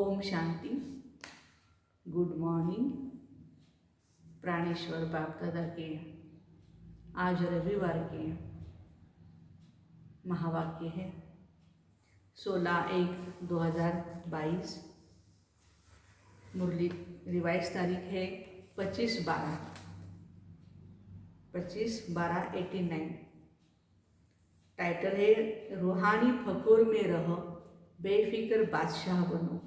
Om Shanti. Good morning. प्राणेश्वर बाप दादा के आज रविवार के महावाक्य है 16/1/2022। मुरली रिवाइज तारीख है 25/12/89। टाइटल है रूहानी फकोर में रह बेफिक्र बादशाह बनो।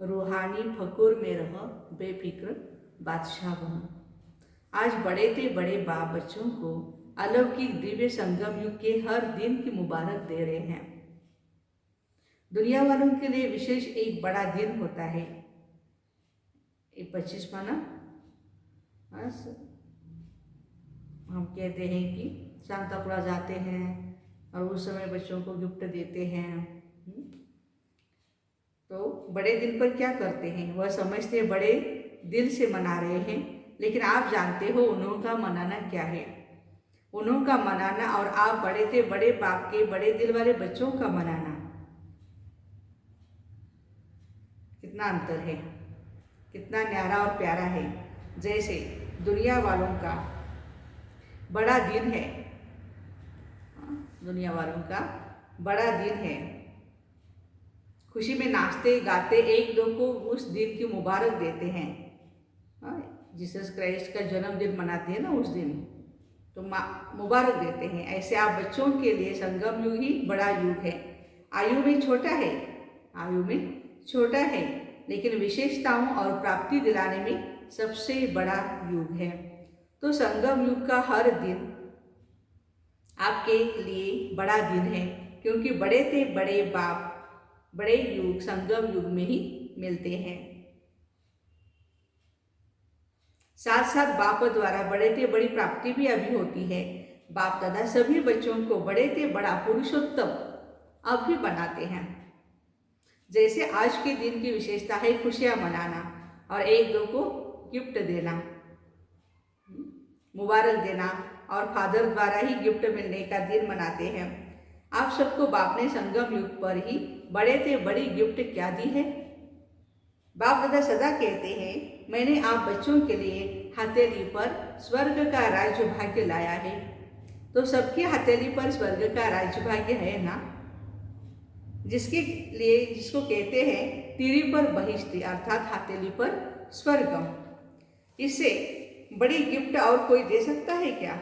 रूहानी फकोर में रह बेफिक्र बादशाह बनो। आज बड़े से बड़े बाप बच्चों को अलौकिक दिव्य संगम युग के हर दिन की मुबारक दे रहे हैं। दुनिया वालों के लिए विशेष एक बड़ा दिन होता है। 25 माना हम कहते हैं कि सांताक्लॉज जाते हैं और उस समय बच्चों को गिफ्ट देते हैं। तो बड़े दिन पर क्या करते हैं? वह समझते हैं बड़े दिल से मना रहे हैं, लेकिन आप जानते हो उन्हों का मनाना क्या है। उन्हों का मनाना और आप बड़े से बड़े बाप के बड़े दिल वाले बच्चों का मनाना, कितना अंतर है, कितना न्यारा और प्यारा है। जैसे दुनिया वालों का बड़ा दिन है, दुनिया वालों का बड़ा दिन है, खुशी में नाचते गाते एक दो को उस दिन की मुबारक देते हैं। जीसस क्राइस्ट का जन्मदिन मनाते हैं ना, उस दिन तो मुबारक देते हैं। ऐसे आप बच्चों के लिए संगम युग ही बड़ा युग है। आयु में छोटा है, आयु में छोटा है, लेकिन विशेषताओं और प्राप्ति दिलाने में सबसे बड़ा युग है। तो संगम युग का हर दिन आपके लिए बड़ा दिन है, क्योंकि बड़े से बड़े बाप बड़े युग संगम युग में ही मिलते हैं। साथ साथ बाप द्वारा बड़े से बड़ी प्राप्ति भी अभी होती है। बाप दादा सभी बच्चों को बड़े से बड़ा पुरुषोत्तम अब भी बनाते हैं। जैसे आज के दिन की विशेषता है खुशियां मनाना और एक दो को गिफ्ट देना, मुबारक देना, और फादर द्वारा ही गिफ्ट मिलने का दिन मनाते हैं। आप सबको बाप ने संगम युग पर ही बड़े से बड़ी गिफ्ट क्या दी है? बाप दादा सदा कहते हैं, मैंने आप बच्चों के लिए हथेली पर स्वर्ग का राज्य भाग्य लाया है। तो सबकी हथेली पर स्वर्ग का राज्य भाग्य है ना, जिसके लिए जिसको कहते हैं तीरी पर बहिष्ठी, अर्थात हथेली पर स्वर्गम। इससे बड़ी गिफ्ट और कोई दे सकता है क्या?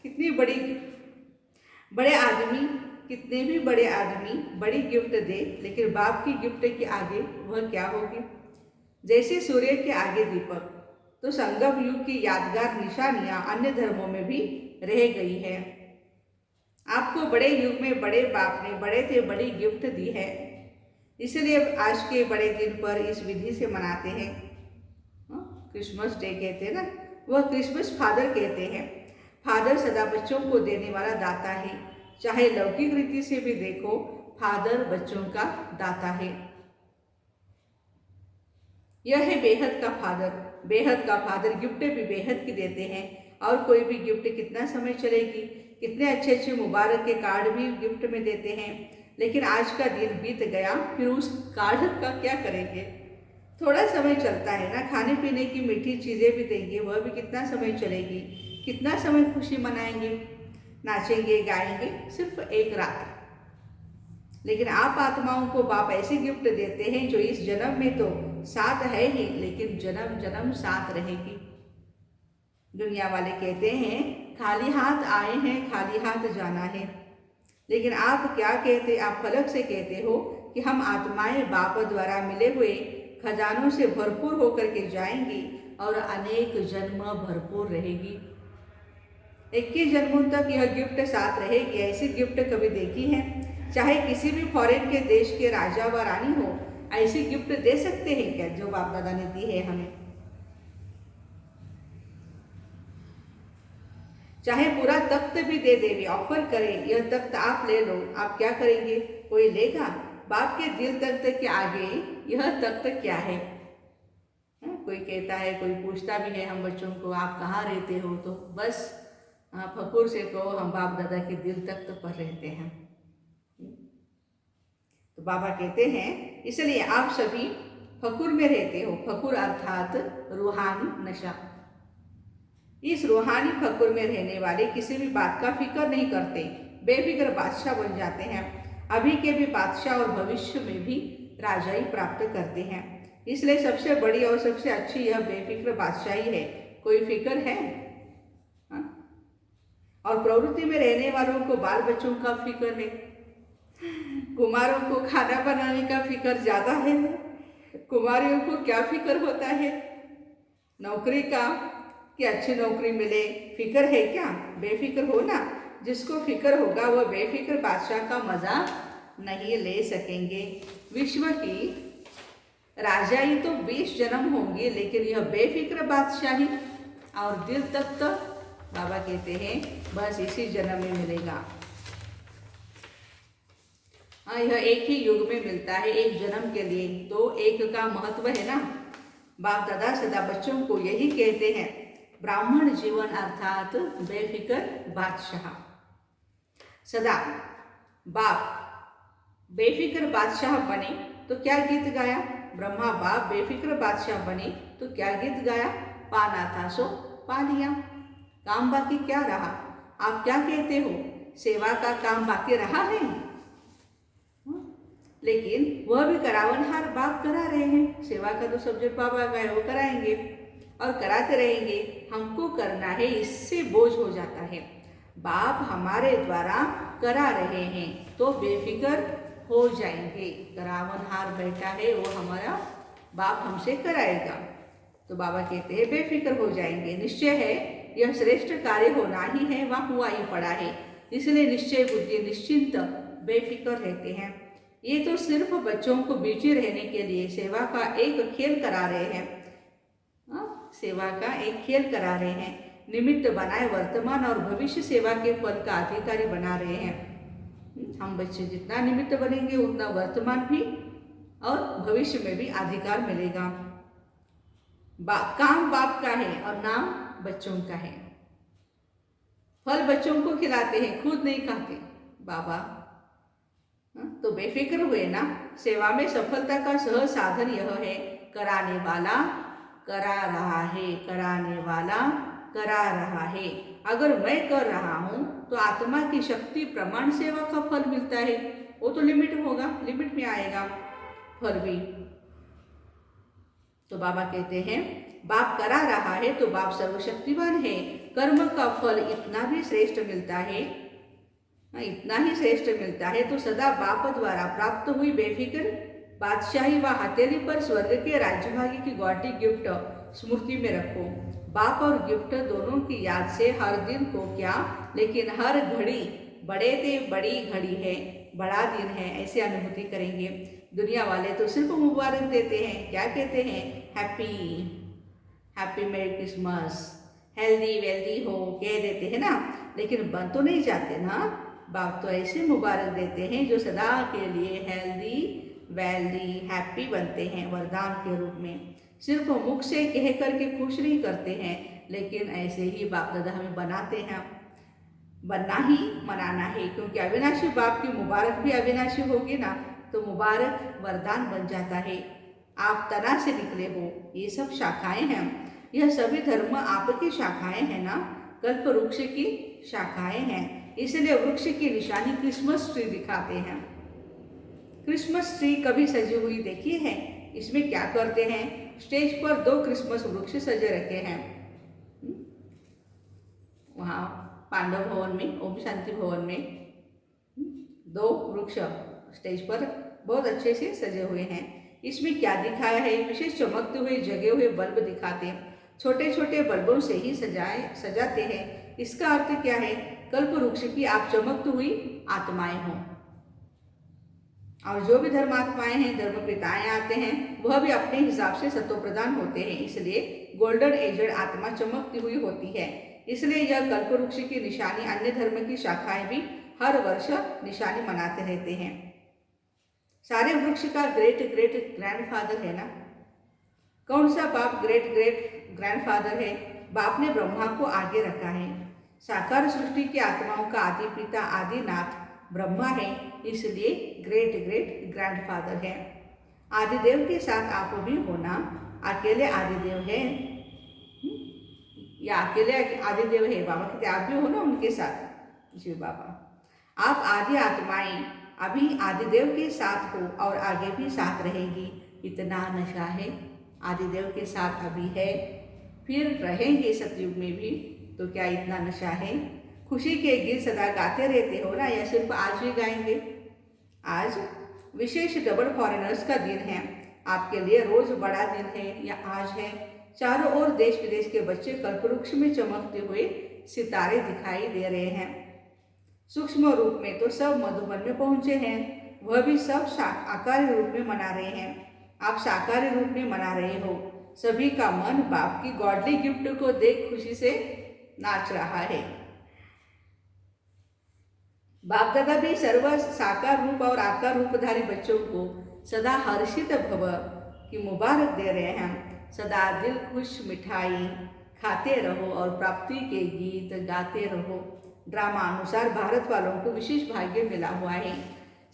कितनी बड़ी बड़े आदमी, कितने भी बड़े आदमी बड़ी गिफ्ट दे, लेकिन बाप की गिफ्ट के आगे वह क्या होगी? जैसे सूर्य के आगे दीपक। तो संगम युग की यादगार निशानियां अन्य धर्मों में भी रह गई है। आपको बड़े युग में बड़े बाप ने बड़े से बड़ी गिफ्ट दी है, इसलिए आज के बड़े दिन पर इस विधि से मनाते हैं। क्रिसमस डे कहते हैं ना, वह क्रिसमस फादर कहते हैं। फादर सदा बच्चों को देने वाला दाता है। चाहे लौकिक रीति से भी देखो, फादर बच्चों का दाता है। यह है बेहद का फादर। बेहद का फादर गिफ्ट भी बेहद की देते हैं। और कोई भी गिफ्ट कितना समय चलेगी? कितने अच्छे अच्छे मुबारक के कार्ड भी गिफ्ट में देते हैं, लेकिन आज का दिन बीत गया, फिर उस कार्ड का क्या करेंगे? थोड़ा समय चलता है ना, खाने पीने की मीठी चीज़ें भी देंगे, वह भी कितना समय चलेगी? कितना समय खुशी मनाएंगे, नाचेंगे गाएंगे? सिर्फ एक रात। लेकिन आप आत्माओं को बाप ऐसे गिफ्ट देते हैं जो इस जन्म में तो साथ है ही, लेकिन जन्म जन्म साथ रहेगी। दुनिया वाले कहते हैं खाली हाथ आए हैं, खाली हाथ जाना है, लेकिन आप क्या कहते? आप फलक से कहते हो कि हम आत्माएं बाप द्वारा मिले हुए खजानों से भरपूर होकर के जाएंगी और अनेक जन्म भरपूर रहेगी। 21 जन्मों तक यह गिफ्ट साथ रहेगी। ऐसी गिफ्ट कभी देखी है? चाहे किसी भी फॉरेन के देश के राजा व रानी हो, ऐसी गिफ्ट दे सकते हैं क्या जो बाप दादा ने दी है हमें? चाहे पूरा तख्त भी दे देवी, ऑफर करें यह तख्त आप ले लो, आप क्या करेंगे? कोई लेगा? बाप के दिल तख्त के आगे यह तख्त क्या है? कोई कहता है, कोई पूछता भी है हम बच्चों को, आप कहाँ रहते हो? तो बस फकूर से कहो हम बाप दादा के दिल तख्त पर रहते हैं। तो बाबा कहते हैं इसलिए आप सभी फकुर में रहते हो। फकुर अर्थात रूहानी नशा। इस रूहानी फकुर में रहने वाले किसी भी बात का फिक्र नहीं करते, बेफिक्र बादशाह बन जाते हैं। अभी के भी बादशाह और भविष्य में भी राजाई प्राप्त करते हैं। इसलिए सबसे बड़ी और सबसे अच्छी यह बेफिक्र बादशाही है। कोई फिक्र है? हाँ? और प्रवृत्ति में रहने वालों को बाल बच्चों का फिक्र है। कुमारों को खाना बनाने का फिक्र ज्यादा है। कुमारियों को क्या फिक्र होता है? नौकरी का, कि अच्छी नौकरी मिले, फिक्र है क्या? बेफिक्र हो ना। जिसको फिक्र होगा वह बेफिक्र बादशाह का मजा नहीं ले सकेंगे। विश्व की राजाई तो 20 जन्म होंगे, लेकिन यह बेफिक्र बादशाही और दिल तक तो बाबा कहते हैं बस इसी जन्म में मिलेगा। हाँ, यह एक ही युग में मिलता है, एक जन्म के लिए। तो एक का महत्व है ना। बाप दादा सदा बच्चों को यही कहते हैं, ब्राह्मण जीवन अर्थात बेफिक्र बादशाह। सदा बाप बेफिक्र बादशाह बने तो क्या गीत गाया? ब्रह्मा बाप बेफिक्र बादशाह बने तो क्या गीत गाया? पाना था सो पा लिया। काम बाकी क्या रहा? आप क्या कहते हो? सेवा का काम बाकी रहा है? लेकिन वह भी करावनहार बाप करा रहे हैं। सेवा का तो सब्जेक्ट बाबा का है, वो कराएंगे और कराते रहेंगे। हमको करना है, इससे बोझ हो जाता है। बाप हमारे द्वारा करा रहे हैं तो बेफिक्र हो जाएंगे। करावनहार बैठा है, वो हमारा बाप हमसे कराएगा। तो बाबा कहते हैं बेफिक्र हो जाएंगे। निश्चय है यह श्रेष्ठ कार्य होना ही है, वह हुआ ही पड़ा है। इसलिए निश्चय बुद्धि निश्चिंत बेफिक्र रहते हैं। ये तो सिर्फ बच्चों को बिजी रहने के लिए सेवा का एक खेल करा रहे हैं। सेवा का एक खेल करा रहे हैं। निमित्त बनाए वर्तमान और भविष्य सेवा के फल का अधिकारी बना रहे हैं। हम बच्चे जितना निमित्त बनेंगे उतना वर्तमान भी और भविष्य में भी अधिकार मिलेगा। काम बाप का है और नाम बच्चों का है। फल बच्चों को खिलाते हैं, खुद नहीं खाते बाबा। तो बेफिक्र हुए ना। सेवा में सफलता का सहज साधन यह है, कराने वाला करा रहा है, कराने वाला करा रहा है। अगर मैं कर रहा हूं तो आत्मा की शक्ति प्रमाण सेवा का फल मिलता है। वो तो लिमिट होगा, लिमिट में आएगा फल भी। तो बाबा कहते हैं बाप करा रहा है तो बाप सर्वशक्तिवान है। कर्म का फल इतना भी श्रेष्ठ मिलता है, इतना ही श्रेष्ठ मिलता है। तो सदा बाप द्वारा प्राप्त हुई बेफिक्र बादशाही व हथेली पर स्वर्ग के राज्यभागी की गौटी गिफ्ट स्मृति में रखो। बाप और गिफ्ट दोनों की याद से हर दिन को क्या, लेकिन हर घड़ी बड़े से बड़ी घड़ी है, बड़ा दिन है, ऐसी अनुभूति करेंगे। दुनिया वाले तो सिर्फ मुबारक देते हैं, क्या कहते हैं? हैप्पी हैप्पी मेरी क्रिसमस, हेल्दी वेल्दी हो कह देते हैं ना, लेकिन बन तो नहीं जाते ना। बाप तो ऐसे मुबारक देते हैं जो सदा के लिए हेल्दी वेल्दी हैप्पी बनते हैं, वरदान के रूप में। सिर्फ मुख से कह करके खुश नहीं करते हैं, लेकिन ऐसे ही बाप दादा हमें बनाते हैं। बनना ही मनाना है, क्योंकि अविनाशी बाप की मुबारक भी अविनाशी होगी ना, तो मुबारक वरदान बन जाता है। आप तना से निकले हो, ये सब शाखाएं हैं। यह सभी धर्म आपकी शाखाएं हैं ना, कल्प वृक्ष की शाखाएं हैं। इसलिए वृक्ष की निशानी क्रिसमस ट्री दिखाते हैं। क्रिसमस ट्री कभी सजी हुई देखी है? इसमें क्या करते हैं? स्टेज पर 2 क्रिसमस वृक्ष सजे रखे हैं। वहाँ पांडव भवन में, ओम शांति भवन में 2 वृक्ष स्टेज पर बहुत अच्छे से सजे हुए हैं। इसमें क्या दिखाया है? विशेष चमकते हुए जगे हुए बल्ब दिखाते हैं। छोटे छोटे बल्बों से ही सजाते हैं। इसका अर्थ क्या है? कल्प वृक्ष की आप चमकती हुई आत्माएं हो, और जो भी धर्मात्माएं हैं, धर्म पिताएं आते हैं, वह भी अपने हिसाब से सत्व प्रदान होते हैं। इसलिए गोल्डन एजड आत्मा चमकती हुई होती है। इसलिए यह कल्प वृक्ष की निशानी अन्य धर्म की शाखाएं भी हर वर्ष निशानी मनाते रहते हैं। सारे वृक्ष का ग्रेट ग्रेट ग्रैंडफादर है ना। कौन सा बाप ग्रेट ग्रेट ग्रैंडफादर है? बाप ने ब्रह्मा को आगे रखा है। साकार सृष्टि की आत्माओं का आदि पिता आदिनाथ ब्रह्मा है, इसलिए ग्रेट ग्रेट ग्रैंडफादर है। आदिदेव के साथ आप भी होना, अकेले आदिदेव है या अकेले आदिदेव है बाबा कहते आप भी हो ना उनके साथ। जी बाबा आप आदि आत्माएं अभी आदिदेव के साथ हो और आगे भी साथ रहेगी। इतना नशा है, आदिदेव के साथ अभी है, फिर रहेंगे सतयुग में भी, तो क्या इतना नशा है। खुशी के गीत सदा गाते रहते हो ना, या सिर्फ आज ही गाएंगे। आज विशेष डबल फॉरेनर्स का दिन है, आपके लिए रोज बड़ा दिन है या आज है। चारों ओर देश विदेश के बच्चे कल्पवृक्ष में चमकते हुए सितारे दिखाई दे रहे हैं। सूक्ष्म रूप में तो सब मधुबन में पहुंचे हैं, वह भी सब आकारी रूप में मना रहे हैं। आप साकारी रूप में मना रहे हो। सभी का मन बाप की गॉडली गिफ्ट को देख खुशी से नाच रहा है। बाप दादा भी सर्व साकार रूप और आकार रूपधारी बच्चों को सदा हर्षित भव की मुबारक दे रहे हैं। सदा दिल खुश मिठाई खाते रहो और प्राप्ति के गीत गाते रहो। ड्रामा अनुसार भारत वालों को विशेष भाग्य मिला हुआ है।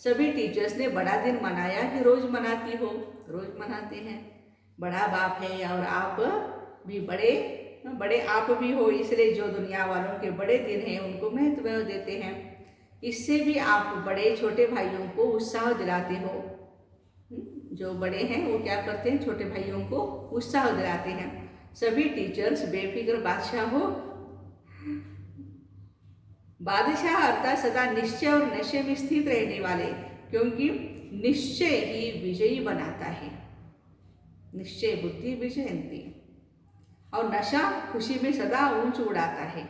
सभी टीचर्स ने बड़ा दिन मनाया कि रोज मनाती हो, रोज मनाते हैं। बड़ा बाप है और आप भी बड़े आप भी हो, इसलिए जो दुनिया वालों के बड़े दिन हैं उनको महत्व देते हैं। इससे भी आप बड़े छोटे भाइयों को उत्साह दिलाते हो। जो बड़े हैं वो क्या करते हैं, छोटे भाइयों को उत्साह दिलाते हैं। सभी टीचर्स बेफिक्र बादशाह हो। बादशाह अर्थात सदा निश्चय और नशे में स्थित रहने वाले, क्योंकि निश्चय ही विजयी बनाता है। निश्चय बुद्धि विजयंती, और नशा खुशी में सदा ऊंच उड़ाता है।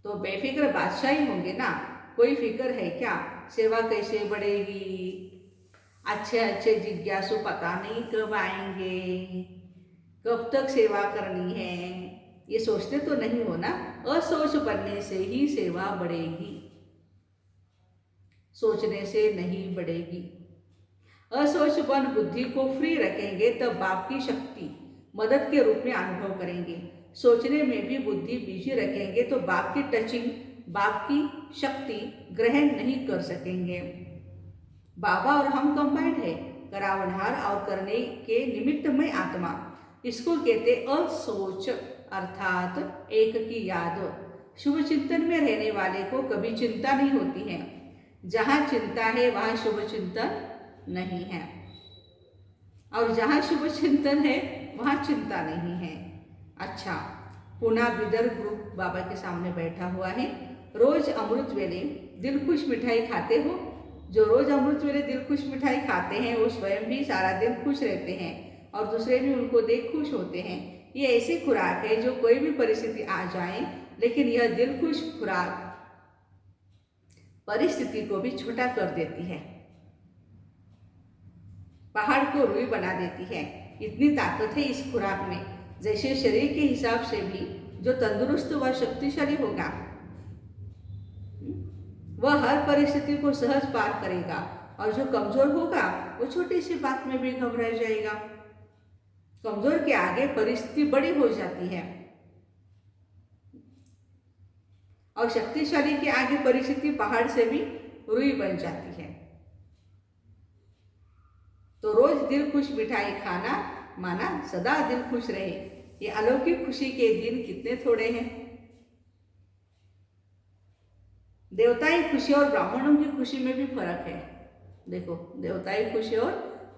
तो बेफिक्र बादशाह ही होंगे ना, कोई फिक्र है क्या। सेवा कैसे बढ़ेगी, अच्छे अच्छे जिज्ञासु पता नहीं कब आएंगे, कब तक सेवा करनी है, ये सोचते तो नहीं हो ना। असोच बनने से ही सेवा बढ़ेगी, सोचने से नहीं बढ़ेगी। असोच बन बुद्धि को फ्री रखेंगे तब बाप की शक्ति मदद के रूप में अनुभव करेंगे। सोचने में भी बुद्धि बिजी रखेंगे तो बाप की टचिंग, बाप की शक्ति ग्रहण नहीं कर सकेंगे। बाबा और हम कंबाइंड है, करावनहार और करने के निमित्तमय आत्मा। इसको कहते असोच अर्थात एक की याद। शुभ चिंतन में रहने वाले को कभी चिंता नहीं होती है। जहाँ चिंता है वहाँ शुभ चिंतन नहीं है, और जहाँ शुभ चिंतन है वहाँ चिंता नहीं है। अच्छा, पूना बिदर ग्रुप बाबा के सामने बैठा हुआ है। रोज अमृत वेले दिल खुश मिठाई खाते हो। जो रोज अमृत वेले दिल खुश मिठाई खाते हैं वो स्वयं भी सारा दिन खुश रहते हैं और दूसरे भी उनको देख खुश होते हैं। ये ऐसी खुराक है जो कोई भी परिस्थिति आ जाए, लेकिन यह दिल खुश खुराक परिस्थिति को भी छोटा कर देती है, पहाड़ को रुई बना देती है। इतनी ताकत है इस खुराक में। जैसे शरीर के हिसाब से भी जो तंदुरुस्त व शक्तिशाली होगा वह हर परिस्थिति को सहज पार करेगा, और जो कमजोर होगा वो छोटी सी बात में भी घबरा जाएगा। कमजोर के आगे परिस्थिति बड़ी हो जाती है, और शक्तिशाली के आगे परिस्थिति पहाड़ से भी रुई बन जाती है। तो रोज दिल खुश मिठाई खाना माना सदा दिल खुश रहे। ये अलौकिक खुशी के दिन कितने थोड़े हैं। देवताई खुशी और ब्राह्मणों की खुशी में भी फर्क है। देखो, देवताई खुशी और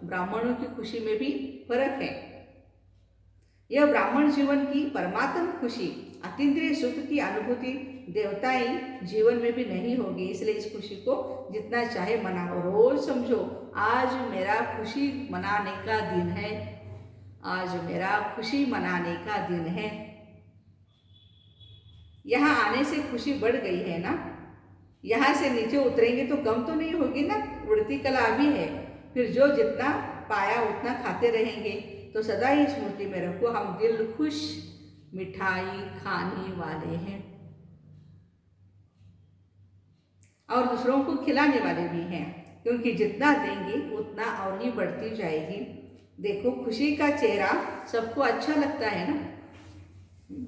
ब्राह्मणों की खुशी में भी फर्क है। यह ब्राह्मण जीवन की परमात्म खुशी, अतीन्द्रिय सुख की अनुभूति देवताई जीवन में भी नहीं होगी। इसलिए इस खुशी को जितना चाहे मनाओ। रोज समझो आज मेरा खुशी मनाने का दिन है, आज मेरा खुशी मनाने का दिन है। यहाँ आने से खुशी बढ़ गई है ना, यहाँ से नीचे उतरेंगे तो कम तो नहीं होगी ना, उड़ती कला भी है। फिर जो जितना पाया उतना खाते रहेंगे। तो सदा ही स्मृति में रखो, हम दिल खुश मिठाई खाने वाले हैं और दूसरों को खिलाने वाले भी हैं, क्योंकि जितना देंगे उतना और ही बढ़ती जाएगी। देखो, खुशी का चेहरा सबको अच्छा लगता है ना।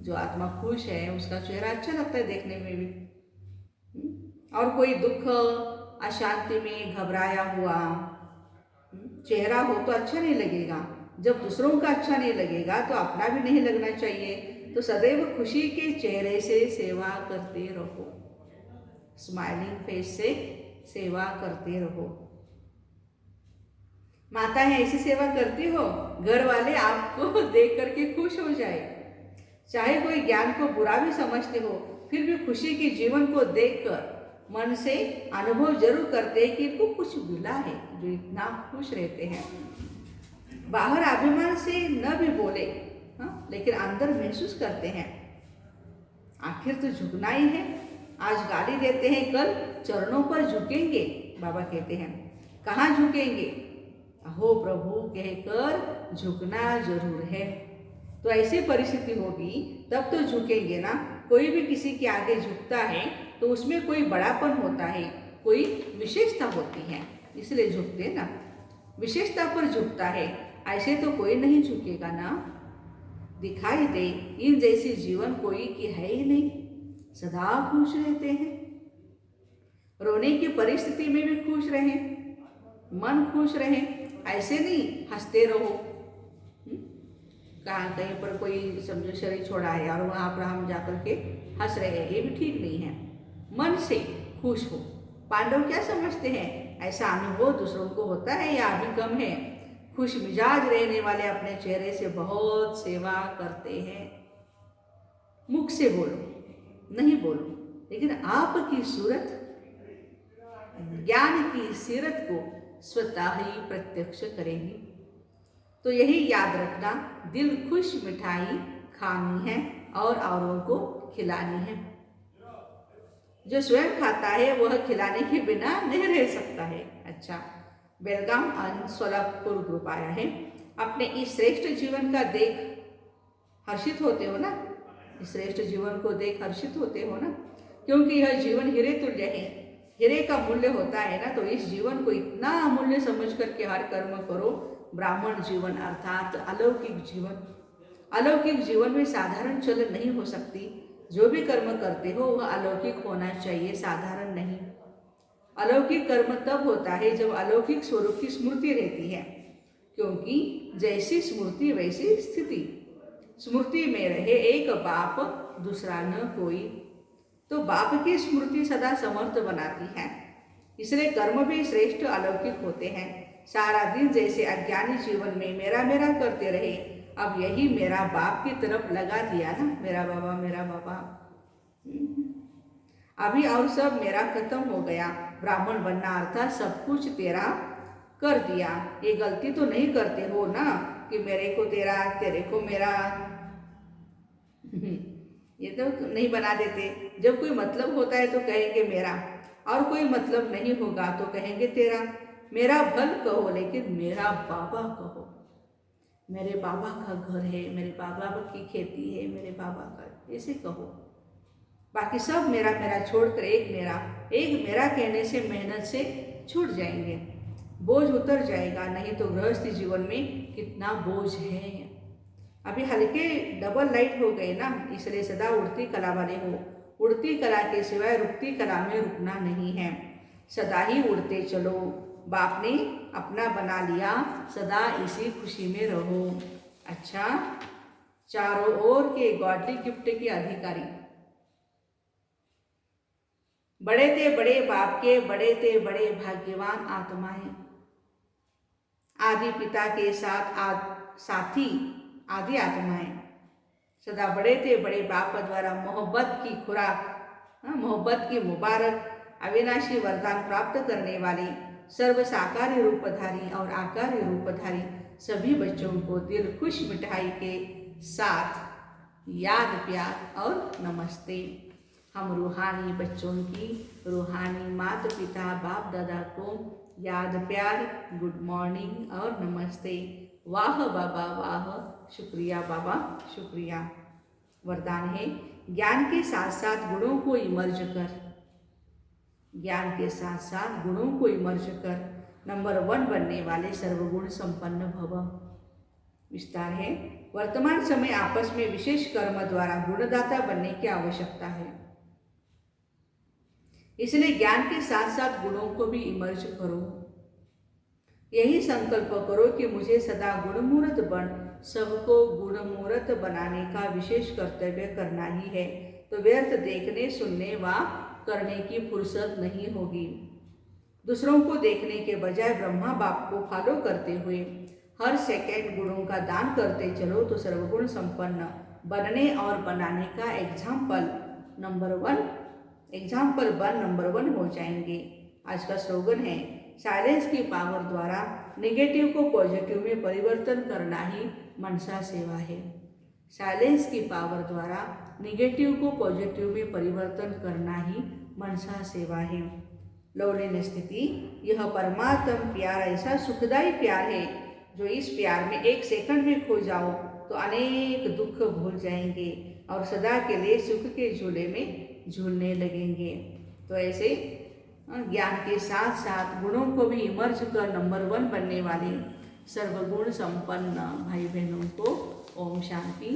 जो आत्मा खुश है उसका चेहरा अच्छा लगता है देखने में भी। और कोई दुख अशांति में घबराया हुआ चेहरा हो तो अच्छा नहीं लगेगा। जब दूसरों का अच्छा नहीं लगेगा तो अपना भी नहीं लगना चाहिए। तो सदैव खुशी के चेहरे से सेवा करते रहो, स्माइलिंग फेस से सेवा करते रहो। माता है ऐसी सेवा करती हो, घर वाले आपको देख करके खुश हो जाए। चाहे कोई ज्ञान को बुरा भी समझते हो, फिर भी खुशी के जीवन को देखकर मन से अनुभव जरूर करते हैं कि इनको कुछ मिला है, जो इतना खुश रहते हैं। बाहर अभिमान से न भी बोले, हाँ, लेकिन अंदर महसूस करते हैं आखिर तो झुकना ही है। आज गाली देते हैं, कल चरणों पर झुकेंगे। बाबा कहते हैं कहाँ झुकेंगे, अहो प्रभु कहकर झुकना जरूर है। तो ऐसी परिस्थिति होगी तब तो झुकेंगे ना। कोई भी किसी के आगे झुकता है तो उसमें कोई बड़ापन होता है, कोई विशेषता होती है, इसलिए झुकते ना। विशेषता पर झुकता है, ऐसे तो कोई नहीं झुकेगा ना। दिखाई दे इन जैसे जीवन कोई की है ही नहीं, सदा खुश रहते हैं। रोने की परिस्थिति में भी खुश रहें, मन खुश रहे, ऐसे नहीं हंसते रहो। कहाँ कहीं पर कोई समझो शरीर छोड़ा है और वहाँ पर हम जाकर के हंस रहे हैं, ये भी ठीक नहीं है। मन से खुश हो। पांडव क्या समझते हैं, ऐसा अनुभव दूसरों को होता है या अभी कम है। खुश मिजाज रहने वाले अपने चेहरे से बहुत सेवा करते हैं। मुख से बोलो नहीं बोलो, लेकिन आपकी सूरत, ज्ञान की सीरत को स्वतः ही प्रत्यक्ष करेंगी। तो यही याद रखना, दिल खुश मिठाई खानी है और औरों को खिलानी है। जो स्वयं खाता है वह खिलाने के बिना नहीं रह सकता है। अच्छा, बेलगाम और सोलापुर ग्रुप आया है। अपने इस श्रेष्ठ जीवन का देख हर्षित होते हो ना, इस श्रेष्ठ जीवन को देख हर्षित होते हो ना, क्योंकि यह जीवन हीरे तुल्य है। हीरे का मूल्य होता है ना, तो इस जीवन को इतना अमूल्य समझ करके हर कर्म करो। ब्राह्मण जीवन अर्थात अलौकिक जीवन। अलौकिक जीवन में साधारण चलन नहीं हो सकती। जो भी कर्म करते हो वह अलौकिक होना चाहिए, साधारण नहीं। अलौकिक कर्म तब होता है जब अलौकिक स्वरूप की स्मृति रहती है, क्योंकि जैसी स्मृति वैसी स्थिति। स्मृति में रहे एक बाप दूसरा न कोई, तो बाप की स्मृति सदा समर्थ बनाती है। इसलिए कर्म भी श्रेष्ठ अलौकिक होते हैं। सारा दिन जैसे अज्ञानी जीवन में मेरा मेरा करते रहे, अब यही मेरा बाप की तरफ लगा दिया ना, मेरा बाबा मेरा बाबा। अभी और सब मेरा खत्म हो गया। ब्राह्मण बनना अर्थात सब कुछ तेरा कर दिया। ये गलती तो नहीं करते हो ना कि मेरे को तेरा तेरे को मेरा, ये तो नहीं बना देते। जब कोई मतलब होता है तो कहेंगे मेरा, और कोई मतलब नहीं होगा तो कहेंगे तेरा। मेरा भल कहो लेकिन मेरा बाबा कहो। मेरे बाबा का घर है, मेरे बाबा की खेती है, मेरे बाबा का, ऐसे कहो। बाकी सब मेरा मेरा छोड़कर एक मेरा कहने से मेहनत से छूट जाएंगे, बोझ उतर जाएगा। नहीं तो गृहस्थी जीवन में कितना बोझ है। अभी हल्के डबल लाइट हो गए ना, इसलिए सदा उड़ती कला वाले हो। उड़ती कला के सिवाय रुकती कला में रुकना नहीं है, सदा ही उड़ते चलो। बाप ने अपना बना लिया, सदा इसी खुशी में रहो। अच्छा, चारों ओर के गॉडली गिफ्ट के अधिकारी। बड़े थे बड़े बाप के, बड़े थे बड़े भाग्यवान आत्माएं। आदि पिता के साथ साथी आदि आत्माएं। सदा बड़े थे बड़े बाप द्वारा मोहब्बत की खुराक, मोहब्बत की मुबारक अविनाशी वरदान प्राप्त करने वाले सर्व साकारी रूपधारी और आकारी रूपधारी सभी बच्चों को दिल खुश मिठाई के साथ याद प्यार और नमस्ते। हम रूहानी बच्चों की, रूहानी माता पिता बाप दादा को याद प्यार, गुड मॉर्निंग और नमस्ते। वाह बाबा वाह, शुक्रिया बाबा शुक्रिया। वरदान है, ज्ञान के साथ साथ गुणों को इमर्ज कर। ज्ञान के साथ साथ गुणों को इमर्ज कर नंबर 1 बनने वाले सर्वगुण संपन्न भव। विस्तार है, वर्तमान समय आपस में विशेष कर्म द्वारा गुणदाता बनने की आवश्यकता है। इसलिए ज्ञान के साथ साथ गुणों को भी इमर्ज करो। यही संकल्प करो कि मुझे सदा गुणमूर्त बन सबको गुणमूर्त बनाने का विशेष कर्तव्य करना ही है। तो व्यर्थ देखने, सुनने व करने की फुर्सत नहीं होगी। दूसरों को देखने के बजाय ब्रह्मा बाप को फॉलो करते हुए हर सेकंड गुणों का दान करते चलो तो सर्वगुण संपन्न बनने और बनाने का एग्जाम्पल नंबर 1 हो जाएंगे। आज का स्लोगन है, साइलेंस की पावर द्वारा नेगेटिव को पॉजिटिव में परिवर्तन करना ही मनसा सेवा है। साइलेंस की पावर द्वारा नेगेटिव को पॉजिटिव में परिवर्तन करना ही मनसा सेवा है। लवलीन स्थिति, यह परमात्म प्यार ऐसा सुखदायी प्यार है जो इस प्यार में एक सेकंड में खो जाओ तो अनेक दुख भूल जाएंगे और सदा के लिए सुख के झूले में झूलने लगेंगे। तो ऐसे ज्ञान के साथ साथ गुणों को भी इमर्ज कर नंबर 1 बनने वाले सर्वगुण संपन्न भाई बहनों को ओम शांति।